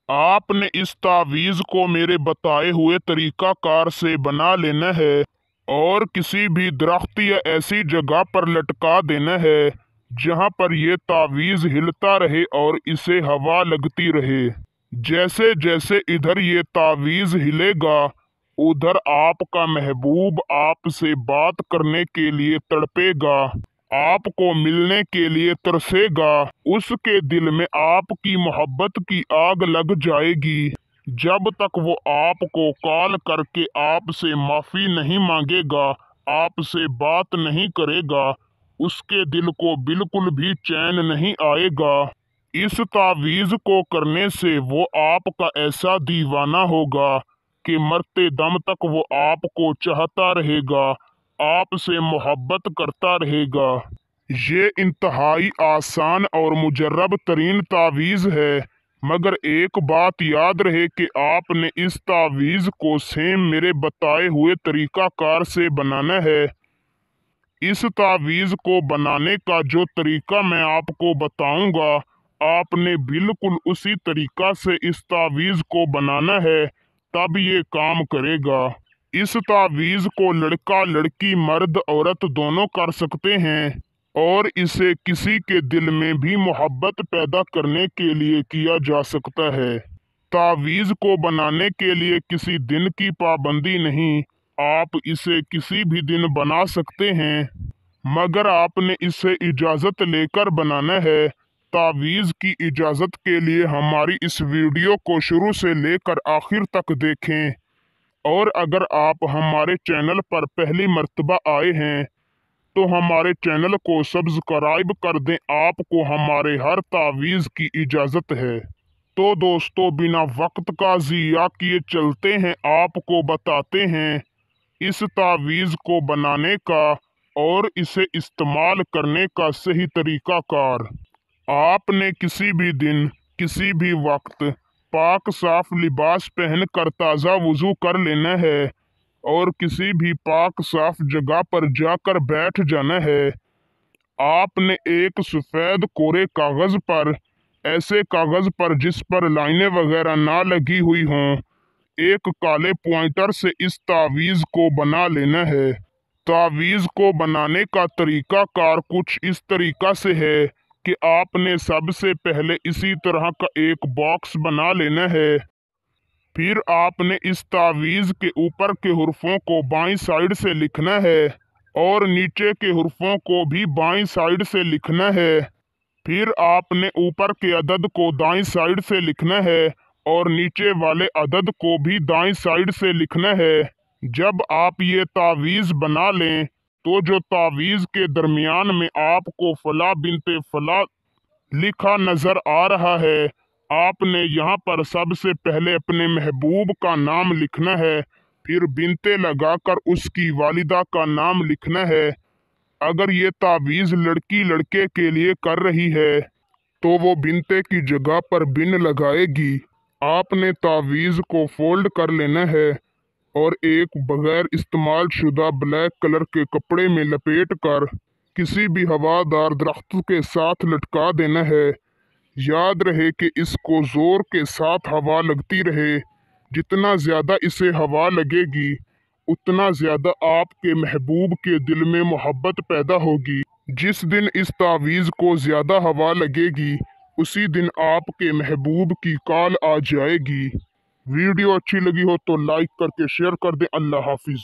आपने इस तावीज़ को मेरे बताए हुए तरीकाकार से बना लेना है और किसी भी दरख्त या ऐसी जगह पर लटका देना है जहां पर ये तावीज़ हिलता रहे और इसे हवा लगती रहे। जैसे जैसे इधर ये तावीज़ हिलेगा उधर आपका महबूब आपसे बात करने के लिए तड़पेगा, आपको मिलने के लिए तरसेगा। उसके दिल में आपकी मोहब्बत की आग लग जाएगी। जब तक वो आपको कॉल करके आपसे माफ़ी नहीं मांगेगा, आपसे बात नहीं करेगा, उसके दिल को बिल्कुल भी चैन नहीं आएगा। इस तावीज़ को करने से वो आपका ऐसा दीवाना होगा कि मरते दम तक वो आपको चाहता रहेगा, आपसे मोहब्बत करता रहेगा। ये इंतहाई आसान और मुजर्रब तरीन तावीज़ है, मगर एक बात याद रहे कि आपने इस तावीज़ को सेम मेरे बताए हुए तरीकाकार से बनाना है। इस तावीज़ को बनाने का जो तरीका मैं आपको बताऊंगा, आपने बिल्कुल उसी तरीका से इस तावीज़ को बनाना है, तब ये काम करेगा। इस तावीज़ को लड़का लड़की मर्द औरत दोनों कर सकते हैं और इसे किसी के दिल में भी मोहब्बत पैदा करने के लिए किया जा सकता है। तावीज़ को बनाने के लिए किसी दिन की पाबंदी नहीं, आप इसे किसी भी दिन बना सकते हैं, मगर आपने इसे इजाज़त लेकर बनाना है। तावीज़ की इजाज़त के लिए हमारी इस वीडियो को शुरू से लेकर आखिर तक देखें, और अगर आप हमारे चैनल पर पहली मर्तबा आए हैं तो हमारे चैनल को सब्सक्राइब कर दें, आपको हमारे हर तावीज़ की इजाज़त है। तो दोस्तों, बिना वक्त का ज़िया किए चलते हैं, आपको बताते हैं इस तावीज़ को बनाने का और इसे इस्तेमाल करने का सही तरीकाकार। आपने किसी भी दिन किसी भी वक्त पाक साफ लिबास पहनकर ताज़ा वुज़ू कर लेना है और किसी भी पाक साफ जगह पर जाकर बैठ जाना है। आपने एक सफ़ेद कोरे कागज़ पर, ऐसे कागज़ पर जिस पर लाइनें वगैरह ना लगी हुई हों, एक काले पॉइंटर से इस तावीज़ को बना लेना है। तावीज़ को बनाने का तरीका कार कुछ इस तरीका से है कि आपने सबसे पहले इसी तरह का एक बॉक्स बना लेना है। फिर आपने इस तावीज़ के ऊपर के हुर्फों को बाईं साइड से लिखना है और नीचे के हुर्फों को भी बाईं साइड से लिखना है। फिर आपने ऊपर के अदद को दाईं साइड से लिखना है और नीचे वाले अदद को भी दाईं साइड से लिखना है। जब आप ये तावीज़ बना लें तो जो तावीज़ के दरमियान में आपको फला बिनते फला लिखा नजर आ रहा है, आपने यहाँ पर सबसे पहले अपने महबूब का नाम लिखना है, फिर बिनते लगाकर उसकी वालिदा का नाम लिखना है। अगर ये तावीज़ लड़की लड़के के लिए कर रही है तो वो बिनते की जगह पर बिन लगाएगी। आपने तावीज़ को फोल्ड कर लेना है और एक बगैर इस्तेमाल शुदा ब्लैक कलर के कपड़े में लपेट कर किसी भी हवादार दरख्त के साथ लटका देना है। याद रहे कि इसको जोर के साथ हवा लगती रहे। जितना ज़्यादा इसे हवा लगेगी उतना ज़्यादा आपके महबूब के दिल में मोहब्बत पैदा होगी। जिस दिन इस तावीज़ को ज़्यादा हवा लगेगी उसी दिन आपके महबूब की कॉल आ जाएगी। वीडियो अच्छी लगी हो तो लाइक करके शेयर कर दें। अल्लाह हाफिज़।